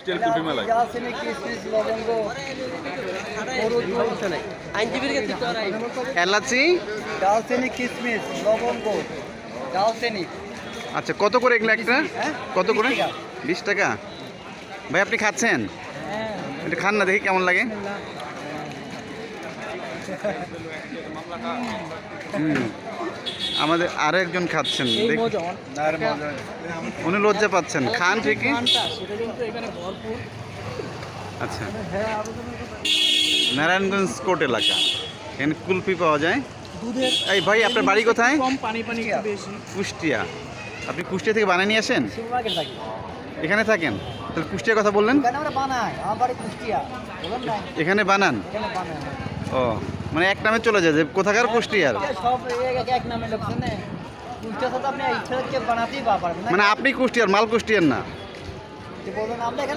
কুষ্টিয়ার কুলফি মেলায়। দারচিনি, কিশমিশ, লবঙ্গ, হলুদ, আইনজীবীর কাছে তোরাই এলাচি। দারচিনি, কিশমিশ, লবঙ্গ, দারচিনি। আচ্ছা, কত করে এগুলো একটা? হ্যাঁ, কত করে? 20 টাকা। 20 টাকা। ভাই আপনি খাচ্ছেন? হ্যাঁ, এটা খান না, দেখি কেমন লাগে। হুম। আমাদের আরো একজন খাচ্ছেন, এই দেখি। মজা উনি লজ্জা পাচ্ছেন, খান ঠিকই। ঘন্টা সেটা কিন্তু এখানে ভরপুর। আচ্ছা, হ্যাঁ, নারায়ণগঞ্জ কোর্ট এলাকা, এখানে কুলফি পাওয়া যায়। দুধের এই ভাই, আপনার বাড়ি কোথায়? কম, পানি পানি একটু বেশি। কুষ্টিয়া। আপনি কুষ্টিয়া থেকে বানিয়ে নিয়ে আসেন? সুপারমার্কেট থাকি। এখানে থাকেন? তাহলে কুষ্টিয়ার কথা বললেন? এখানে আমরা বানাই, আমার বাড়ি কুষ্টিয়া। বললাম না, এখানে বানান? এখানে বানাই। ও, মানে এক নামে চলে যায় যে কোথাকার কুষ্টিয়ার। সব এক নামে লোক শুনে কুষ্টিয়া সাথে আপনি ইচ্ছা বানাতেই পারবেন না। মানে আপনি কুষ্টিয়ার, মাল কুষ্টিয়ার না? বলুন আমরা এখানে